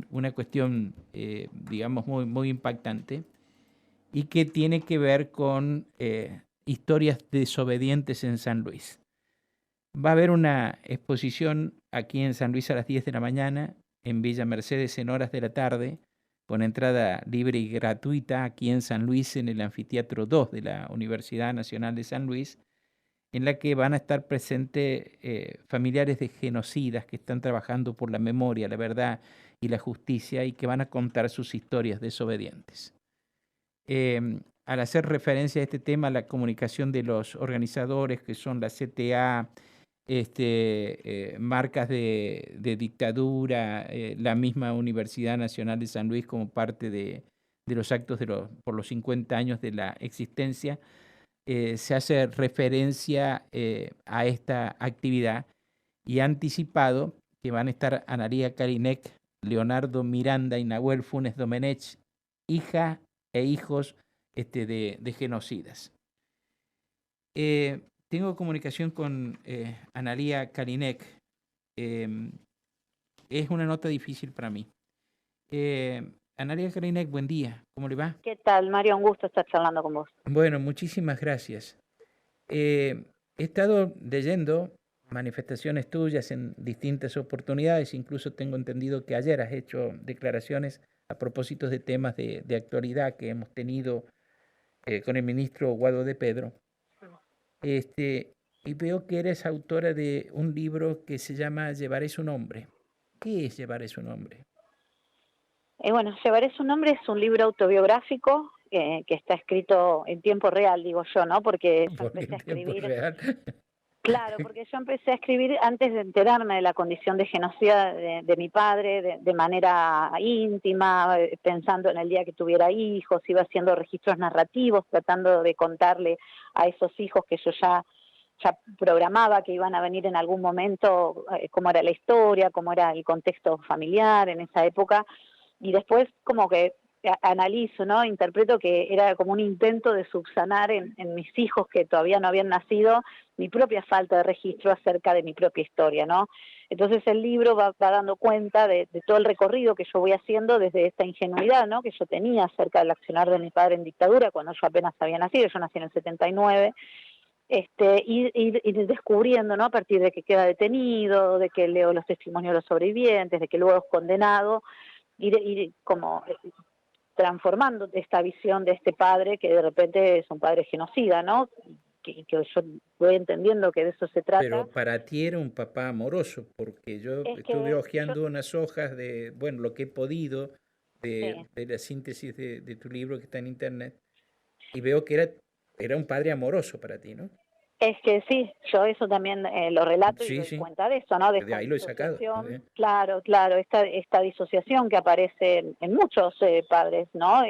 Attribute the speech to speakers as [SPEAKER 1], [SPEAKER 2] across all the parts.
[SPEAKER 1] una cuestión, digamos, muy impactante y que tiene que ver con historias desobedientes en San Luis. Va a haber una exposición aquí en San Luis a las 10 de la mañana, en Villa Mercedes en horas de la tarde, con entrada libre y gratuita aquí en San Luis, en el Anfiteatro 2 de la Universidad Nacional de San Luis, en la que van a estar presentes familiares de genocidas que están trabajando por la memoria, la verdad y la justicia y que van a contar sus historias desobedientes. Al hacer referencia a este tema, la comunicación de los organizadores, que son la CTA, marcas de dictadura, la misma Universidad Nacional de San Luis como parte de los actos por los 50 años de la existencia, se hace referencia a esta actividad y ha anticipado que van a estar Analía Karinek, Leonardo Miranda y Nahuel Funes Domenech, hija e hijos de genocidas. Tengo comunicación con Analía Karinek. Es una nota difícil para mí. Analía Karinek, buen día. ¿Cómo le va?
[SPEAKER 2] ¿Qué tal, Mario? Un gusto estar charlando con vos.
[SPEAKER 1] Bueno, muchísimas gracias. He estado leyendo manifestaciones tuyas en distintas oportunidades, incluso tengo entendido que ayer has hecho declaraciones a propósito de temas de actualidad que hemos tenido con el ministro Guado de Pedro. Y veo que eres autora de un libro que se llama Llevaré su nombre. ¿Qué es Llevaré su nombre?
[SPEAKER 2] Bueno, Llevaré su nombre es un libro autobiográfico que está escrito en tiempo real, digo yo, ¿no? Porque yo empecé a escribir...
[SPEAKER 1] Real?
[SPEAKER 2] Claro, porque yo empecé a escribir antes de enterarme de la condición de genocida de mi padre, de manera íntima, pensando en el día que tuviera hijos, iba haciendo registros narrativos, tratando de contarle a esos hijos que yo ya programaba que iban a venir en algún momento, cómo era la historia, cómo era el contexto familiar en esa época, y después como que analizo, ¿no? Interpreto que era como un intento de subsanar en mis hijos que todavía no habían nacido mi propia falta de registro acerca de mi propia historia, ¿no? Entonces el libro va dando cuenta de todo el recorrido que yo voy haciendo desde esta ingenuidad, ¿no? Que yo tenía acerca del accionar de mi padre en dictadura cuando yo apenas había nacido, yo nací en el 79, y descubriendo, ¿no? A partir de que queda detenido, de que leo los testimonios de los sobrevivientes, de que luego es condenado, ir como transformando esta visión de este padre que de repente es un padre genocida, ¿no? Que yo voy entendiendo que de eso se trata.
[SPEAKER 1] Pero para ti era un papá amoroso, porque yo estuve hojeando unas hojas de, bueno, lo que he podido de la síntesis de tu libro que está en internet, y veo que era un padre amoroso para ti, ¿no?
[SPEAKER 2] Es que sí, yo eso también lo relato y doy cuenta de eso, ¿no? De esta
[SPEAKER 1] ahí lo he sacado.
[SPEAKER 2] Claro, esta disociación que aparece en muchos padres, ¿no?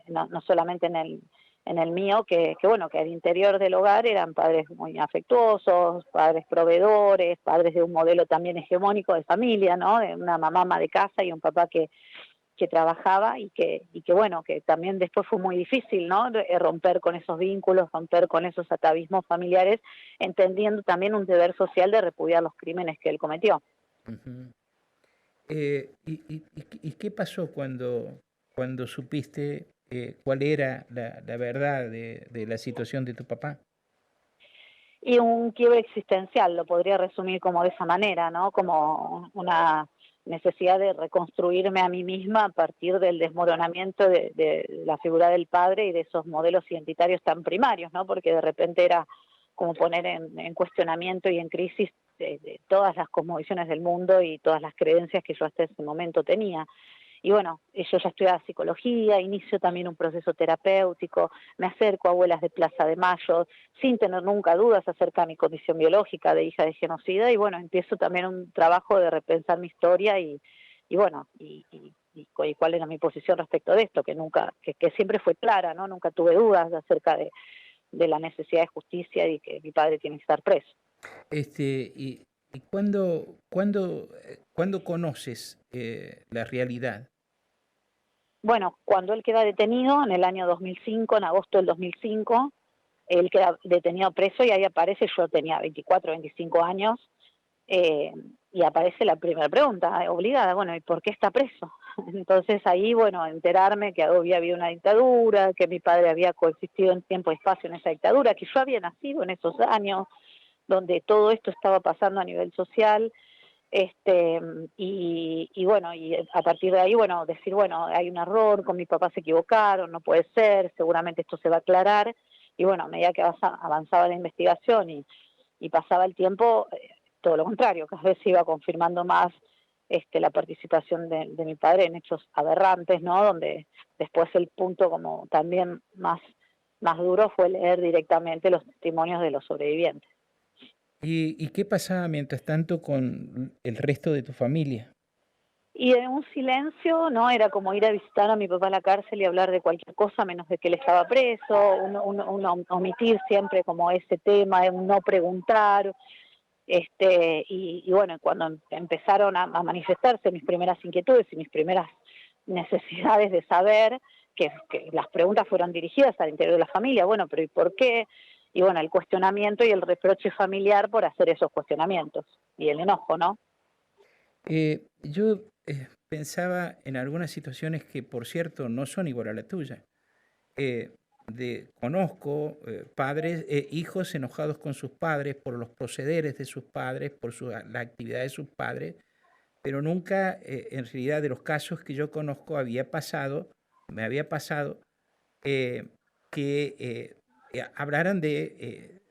[SPEAKER 2] No solamente en el mío, que bueno, que al interior del hogar eran padres muy afectuosos, padres proveedores, padres de un modelo también hegemónico de familia, ¿no? De una mamá ama de casa y un papá que trabajaba y que bueno, que también después fue muy difícil, ¿no? Romper con esos vínculos, romper con esos atavismos familiares, entendiendo también un deber social de repudiar los crímenes que él cometió.
[SPEAKER 1] ¿Y qué pasó cuando supiste cuál era la verdad de la situación de tu papá?
[SPEAKER 2] Y un quiebre existencial, lo podría resumir como de esa manera, ¿no? Como una necesidad de reconstruirme a mí misma a partir del desmoronamiento de la figura del padre y de esos modelos identitarios tan primarios, ¿no? Porque de repente era como poner en cuestionamiento y en crisis de todas las cosmovisiones del mundo y todas las creencias que yo hasta ese momento tenía. Y bueno, yo ya estudiaba psicología, inicio también un proceso terapéutico, me acerco a abuelas de Plaza de Mayo, sin tener nunca dudas acerca de mi condición biológica de hija de genocida, y bueno, empiezo también un trabajo de repensar mi historia y bueno, y cuál era mi posición respecto de esto, que siempre fue clara, ¿no? Nunca tuve dudas acerca de la necesidad de justicia y que mi padre tiene que estar preso.
[SPEAKER 1] ¿Y cuándo conoces la realidad?
[SPEAKER 2] Bueno, cuando él queda detenido en el año 2005, en agosto del 2005, él queda detenido preso y ahí aparece, yo tenía 24, 25 años, y aparece la primera pregunta, obligada, bueno, ¿y por qué está preso? Entonces ahí, bueno, enterarme que había habido una dictadura, que mi padre había coexistido en tiempo y espacio en esa dictadura, que yo había nacido en esos años, donde todo esto estaba pasando a nivel social, este, y bueno, y a partir de ahí, bueno, decir, bueno, hay un error, con mi papá se equivocaron, no puede ser, seguramente esto se va a aclarar, y bueno, a medida que avanzaba la investigación y pasaba el tiempo, todo lo contrario, cada vez se iba confirmando más la participación de mi padre en hechos aberrantes, ¿no? Donde después el punto como también más duro fue leer directamente los testimonios de los sobrevivientes.
[SPEAKER 1] ¿Y qué pasaba mientras tanto con el resto de tu familia?
[SPEAKER 2] Y en un silencio, ¿no? Era como ir a visitar a mi papá a la cárcel y hablar de cualquier cosa menos de que él estaba preso, un omitir siempre como ese tema, un no preguntar, y bueno, cuando empezaron a manifestarse mis primeras inquietudes y mis primeras necesidades de saber, que las preguntas fueron dirigidas al interior de la familia, bueno, pero ¿y por qué? Y bueno, el cuestionamiento y el reproche familiar por hacer esos cuestionamientos, y el enojo, ¿no?
[SPEAKER 1] Yo pensaba en algunas situaciones que, por cierto, no son igual a la tuya. Conozco padres, hijos enojados con sus padres por los procederes de sus padres, por la actividad de sus padres, pero nunca, en realidad, de los casos que yo conozco, me había pasado eh, que hablaran de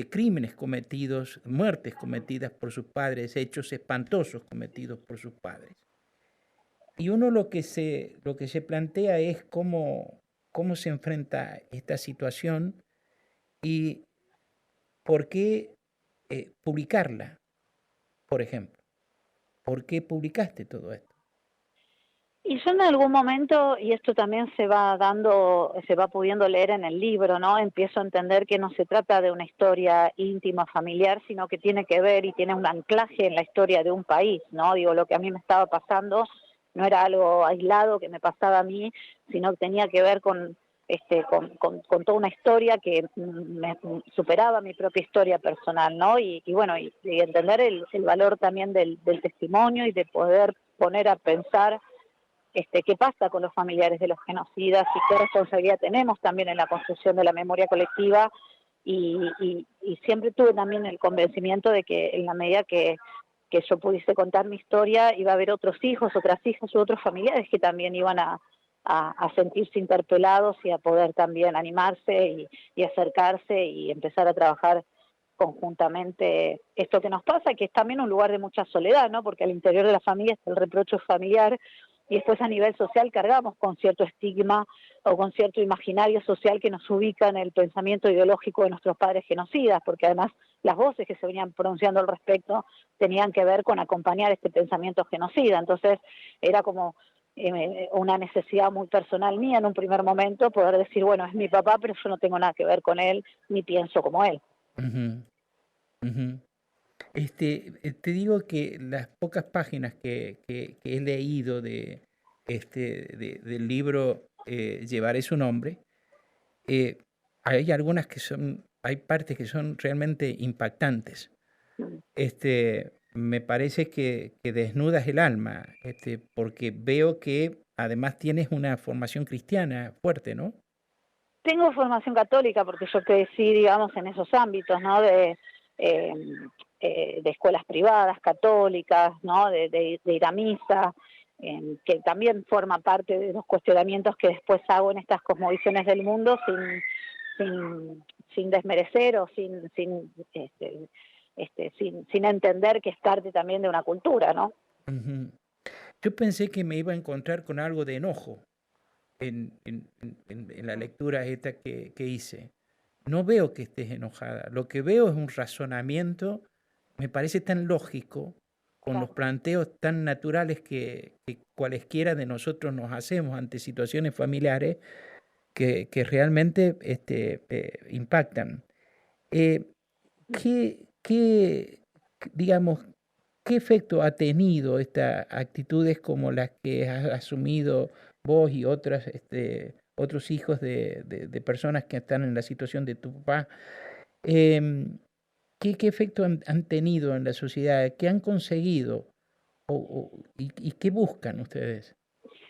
[SPEAKER 1] crímenes cometidos, muertes cometidas por sus padres, hechos espantosos cometidos por sus padres. Y uno lo que se plantea es cómo se enfrenta esta situación y por qué publicarla, por ejemplo. ¿Por qué publicaste todo esto?
[SPEAKER 2] Y yo en algún momento, y esto también se va dando, se va pudiendo leer en el libro, ¿no? Empiezo a entender que no se trata de una historia íntima, familiar, sino que tiene que ver y tiene un anclaje en la historia de un país, ¿no? Digo, lo que a mí me estaba pasando no era algo aislado que me pasaba a mí, sino que tenía que ver con toda una historia que me superaba mi propia historia personal, ¿no? Y bueno, y entender el valor también del testimonio y de poder poner a pensar qué pasa con los familiares de los genocidas y qué responsabilidad tenemos también en la construcción de la memoria colectiva y siempre tuve también el convencimiento de que en la medida que yo pudiese contar mi historia iba a haber otros hijos, otras hijas u otros familiares que también iban a sentirse interpelados y a poder también animarse y acercarse y empezar a trabajar conjuntamente esto que nos pasa, que es también un lugar de mucha soledad, ¿no? Porque al interior de la familia está el reproche familiar y después a nivel social cargamos con cierto estigma o con cierto imaginario social que nos ubica en el pensamiento ideológico de nuestros padres genocidas, porque además las voces que se venían pronunciando al respecto tenían que ver con acompañar este pensamiento genocida. Entonces era como una necesidad muy personal mía en un primer momento poder decir, bueno, es mi papá, pero yo no tengo nada que ver con él, ni pienso como él.
[SPEAKER 1] Ujú, ujú. Te digo que las pocas páginas que he leído del libro Llevaré su nombre, eh, hay algunas hay partes que son realmente impactantes. Me parece que desnudas el alma, porque veo que además tienes una formación cristiana fuerte, ¿no?
[SPEAKER 2] Tengo formación católica porque yo crecí, digamos, en esos ámbitos, ¿no? Eh, de escuelas privadas, católicas, ¿no? De ir a misa, que también forma parte de los cuestionamientos que después hago en estas cosmovisiones del mundo sin desmerecer o sin entender que es parte también de una cultura, ¿no?
[SPEAKER 1] Ujú. Yo pensé que me iba a encontrar con algo de enojo en la lectura esta que hice. No veo que estés enojada. Lo que veo es un razonamiento, me parece tan lógico, con los
[SPEAKER 2] Claro.
[SPEAKER 1] planteos tan naturales que cualesquiera de nosotros nos hacemos ante situaciones familiares que realmente impactan. Eh, ¿qué, digamos, qué efecto ha tenido estas actitudes como las que has asumido vos y otros hijos de personas que están en la situación de tu papá? Em, ¿Qué efecto han tenido en la sociedad? ¿Qué han conseguido? ¿Y qué buscan ustedes?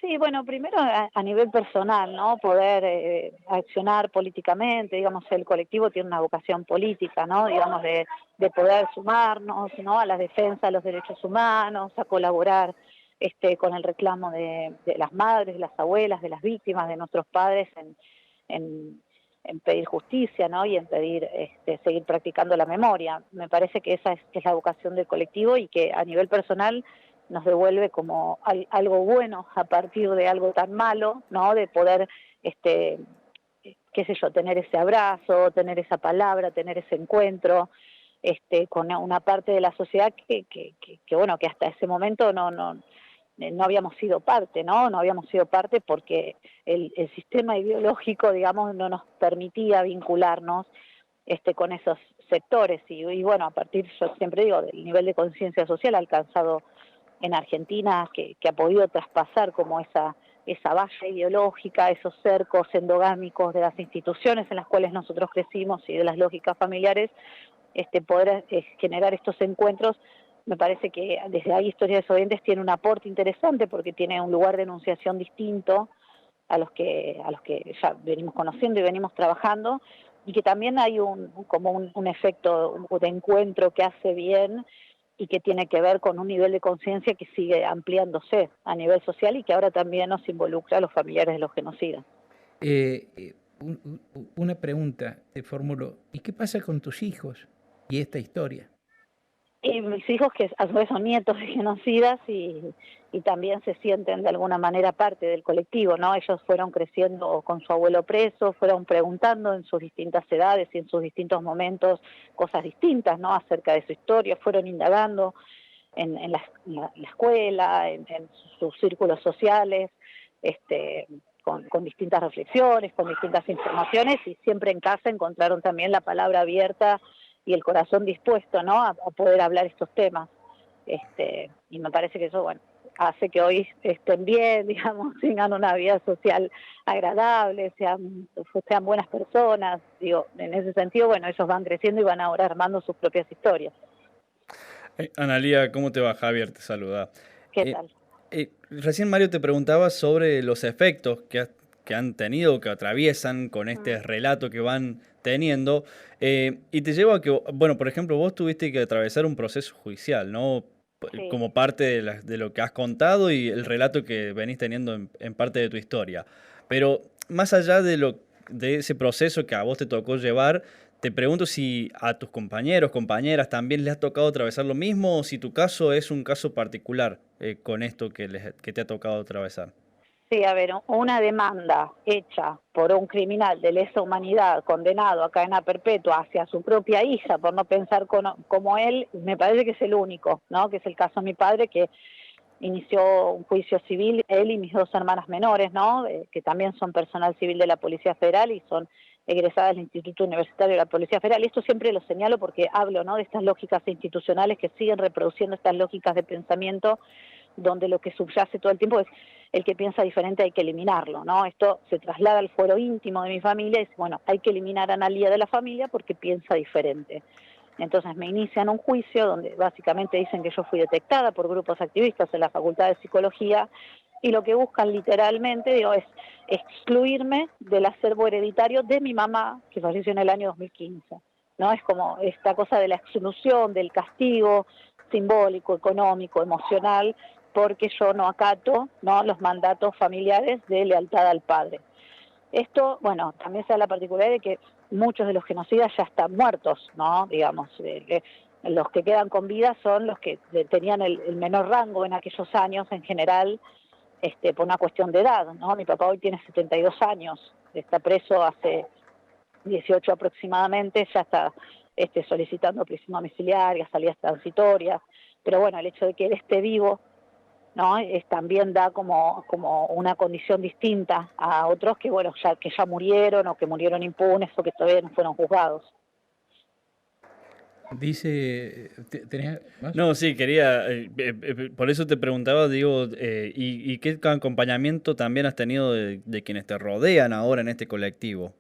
[SPEAKER 2] Sí, bueno, primero a nivel personal, ¿no? Poder accionar políticamente, digamos, el colectivo tiene una vocación política, ¿no? Digamos, de poder sumarnos, ¿no? A la defensa de los derechos humanos, a colaborar con el reclamo de las madres, de las abuelas, de las víctimas, de nuestros padres en, en pedir justicia, ¿no? Y en pedir seguir practicando la memoria. Me parece que esa es la vocación del colectivo y que a nivel personal nos devuelve como algo bueno a partir de algo tan malo, ¿no? De poder, qué sé yo, tener ese abrazo, tener esa palabra, tener ese encuentro, con una parte de la sociedad que bueno, que hasta ese momento no habíamos sido parte, ¿no? No habíamos sido parte porque el sistema ideológico, digamos, no nos permitía vincularnos con esos sectores y bueno, a partir, yo siempre digo, del nivel de conciencia social alcanzado en Argentina que ha podido traspasar como esa valla ideológica, esos cercos endogámicos de las instituciones en las cuales nosotros crecimos y de las lógicas familiares, poder generar estos encuentros. Me parece que desde ahí Historia de Desobedientes tiene un aporte interesante porque tiene un lugar de enunciación distinto a los que ya venimos conociendo y venimos trabajando, y que también hay como un efecto de encuentro que hace bien y que tiene que ver con un nivel de conciencia que sigue ampliándose a nivel social y que ahora también nos involucra a los familiares de los genocidas.
[SPEAKER 1] Una pregunta te formulo. ¿Y qué pasa con tus hijos y esta historia?
[SPEAKER 2] Y mis hijos, que a su vez son nietos de genocidas y también se sienten de alguna manera parte del colectivo, ¿no? Ellos fueron creciendo con su abuelo preso, fueron preguntando en sus distintas edades y en sus distintos momentos cosas distintas, ¿no? Acerca de su historia, fueron indagando en la escuela, en sus círculos sociales, con distintas reflexiones, con distintas informaciones, y siempre en casa encontraron también la palabra abierta y el corazón dispuesto, ¿no? A poder hablar estos temas. Y me parece que eso, bueno, hace que hoy estén bien, digamos, tengan una vida social agradable, sean buenas personas. Digo, en ese sentido, bueno, ellos van creciendo y van ahora armando sus propias historias.
[SPEAKER 3] Analía, ¿cómo te va? Javier te saluda.
[SPEAKER 2] ¿Qué
[SPEAKER 3] Eh,
[SPEAKER 2] tal?
[SPEAKER 3] Recién Mario te preguntaba sobre los efectos que han tenido, que atraviesan con este
[SPEAKER 2] Mm,
[SPEAKER 3] relato que van teniendo, y te lleva a que, bueno, por ejemplo, vos tuviste que atravesar un proceso judicial, ¿no?
[SPEAKER 2] sí.
[SPEAKER 3] Como parte de lo que has contado y el relato que venís teniendo en parte de tu historia. Pero más allá de ese proceso que a vos te tocó llevar, te pregunto si a tus compañeros, compañeras también les ha tocado atravesar lo mismo o si tu caso es un caso particular con esto que te ha tocado atravesar.
[SPEAKER 2] Sí, a ver, una demanda hecha por un criminal de lesa humanidad condenado a cadena perpetua hacia su propia hija por no pensar como él, me parece que es el único, ¿no? Que es el caso de mi padre, que inició un juicio civil, él y mis dos hermanas menores, ¿no? Que también son personal civil de la Policía Federal y son egresadas del Instituto Universitario de la Policía Federal. Y esto siempre lo señalo porque hablo, ¿no? De estas lógicas institucionales que siguen reproduciendo estas lógicas de pensamiento donde lo que subyace todo el tiempo es el que piensa diferente hay que eliminarlo, ¿no? Esto se traslada al fuero íntimo de mi familia y dice, bueno, hay que eliminar a Analía de la familia porque piensa diferente. Entonces me inician un juicio donde básicamente dicen que yo fui detectada por grupos activistas en la Facultad de Psicología y lo que buscan literalmente, digo, es excluirme del acervo hereditario de mi mamá, que falleció en el año 2015. ¿No? Es como esta cosa de la exclusión, del castigo simbólico, económico, emocional, porque yo no acato, ¿no?, los mandatos familiares de lealtad al padre. Esto, bueno, también se da la particularidad de que muchos de los genocidas ya están muertos, ¿no? Digamos, los que quedan con vida son los que tenían el menor rango en aquellos años en general, por una cuestión de edad, ¿no? Mi papá hoy tiene 72 años, está preso hace 18 aproximadamente, ya está solicitando prisión domiciliaria, salidas transitorias, pero bueno, el hecho de que él esté vivo, ¿no? También da como una condición distinta a otros que, bueno, que ya murieron o que murieron impunes o que todavía no fueron juzgados.
[SPEAKER 1] Dice, ¿tenés más?
[SPEAKER 3] No, sí, quería, por eso te preguntaba, digo, y qué acompañamiento también has tenido de quienes te rodean ahora en este colectivo.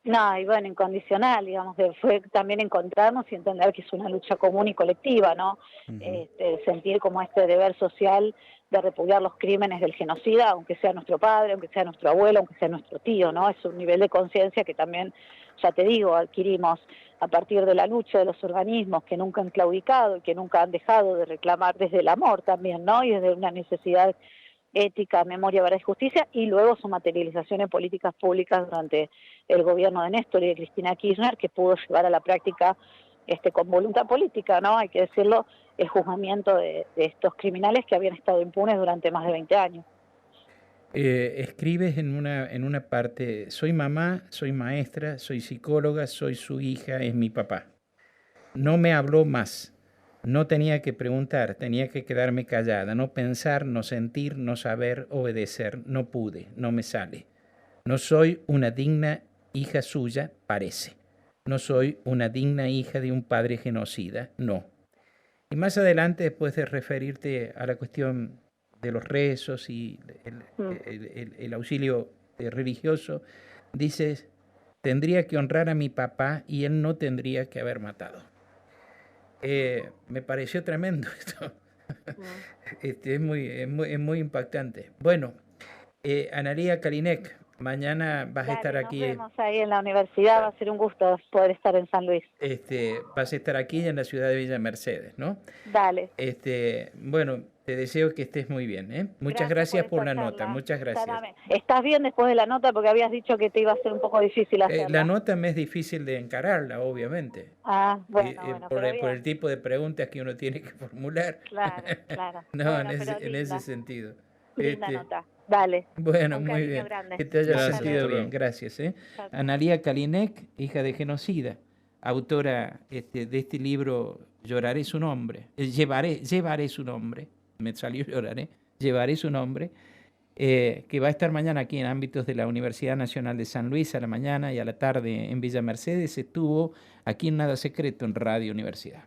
[SPEAKER 2] No, y bueno, incondicional, digamos, que fue también encontrarnos y entender que es una lucha común y colectiva, ¿no?
[SPEAKER 3] Ujú.
[SPEAKER 2] Sentir como este deber social de repudiar los crímenes del genocida, aunque sea nuestro padre, aunque sea nuestro abuelo, aunque sea nuestro tío, ¿no? Es un nivel de conciencia que también, ya te digo, adquirimos a partir de la lucha de los organismos que nunca han claudicado y que nunca han dejado de reclamar desde el amor también, ¿no? Y desde una necesidad ética, memoria, verdad y justicia, y luego su materialización en políticas públicas durante el gobierno de Néstor y de Cristina Kirchner, que pudo llevar a la práctica con voluntad política, ¿no? Hay que decirlo, el juzgamiento de estos criminales que habían estado impunes durante más de 20 años.
[SPEAKER 1] Escribes en una parte, soy mamá, soy maestra, soy psicóloga, soy su hija, es mi papá. No me habló más. No tenía que preguntar, tenía que quedarme callada, no pensar, no sentir, no saber, obedecer. No pude, no me sale. No soy una digna hija suya, parece. No soy una digna hija de un padre genocida, no. Y más adelante, después de referirte a la cuestión de los rezos y
[SPEAKER 2] Mm.
[SPEAKER 1] el auxilio religioso, dices, tendría que honrar a mi papá y él no tendría que haber matado. Me pareció tremendo esto.
[SPEAKER 2] Mm.
[SPEAKER 1] Es muy impactante. Bueno, Analía Kalinek, mañana vas a estar
[SPEAKER 2] Dale, nos
[SPEAKER 1] aquí.
[SPEAKER 2] vemos ahí en la universidad, va a ser un gusto poder estar en San Luis.
[SPEAKER 1] Vas a estar aquí en la ciudad de Villa Mercedes, ¿no?
[SPEAKER 2] Dale.
[SPEAKER 1] Bueno, te deseo que estés muy bien, ¿eh? Muchas
[SPEAKER 2] Gracias
[SPEAKER 1] gracias por
[SPEAKER 2] esta
[SPEAKER 1] la nota,
[SPEAKER 2] charla.
[SPEAKER 1] muchas gracias.
[SPEAKER 2] Saname. ¿Estás bien después de la nota? Porque habías dicho que te iba a ser un poco difícil
[SPEAKER 1] La
[SPEAKER 2] hacerla.
[SPEAKER 1] nota me es difícil de encararla, obviamente,
[SPEAKER 2] Ah, bueno,
[SPEAKER 1] por
[SPEAKER 2] pero
[SPEAKER 1] por el
[SPEAKER 2] bien.
[SPEAKER 1] tipo de preguntas que uno tiene que formular.
[SPEAKER 2] Claro, claro.
[SPEAKER 1] No,
[SPEAKER 2] Bueno, pero
[SPEAKER 1] en ese
[SPEAKER 2] linda,
[SPEAKER 1] sentido.
[SPEAKER 2] linda
[SPEAKER 1] Este,
[SPEAKER 2] nota. Dale.
[SPEAKER 1] bueno,
[SPEAKER 2] Un
[SPEAKER 1] muy
[SPEAKER 2] cariño
[SPEAKER 1] bien.
[SPEAKER 2] grande.
[SPEAKER 1] Que te hayas
[SPEAKER 3] Gracias,
[SPEAKER 2] Hasta
[SPEAKER 1] sentido
[SPEAKER 3] hasta
[SPEAKER 2] luego.
[SPEAKER 1] bien,
[SPEAKER 3] luego.
[SPEAKER 1] gracias, ¿eh?
[SPEAKER 2] Chao, chao.
[SPEAKER 1] Analía Kalinek, hija de genocida, autora de este libro Lloraré su nombre, llevaré su nombre, me salió lloraré, llevaré su nombre, que va a estar mañana aquí en ámbitos de la Universidad Nacional de San Luis a la mañana y a la tarde en Villa Mercedes. Estuvo aquí en Nada Secreto en Radio Universidad.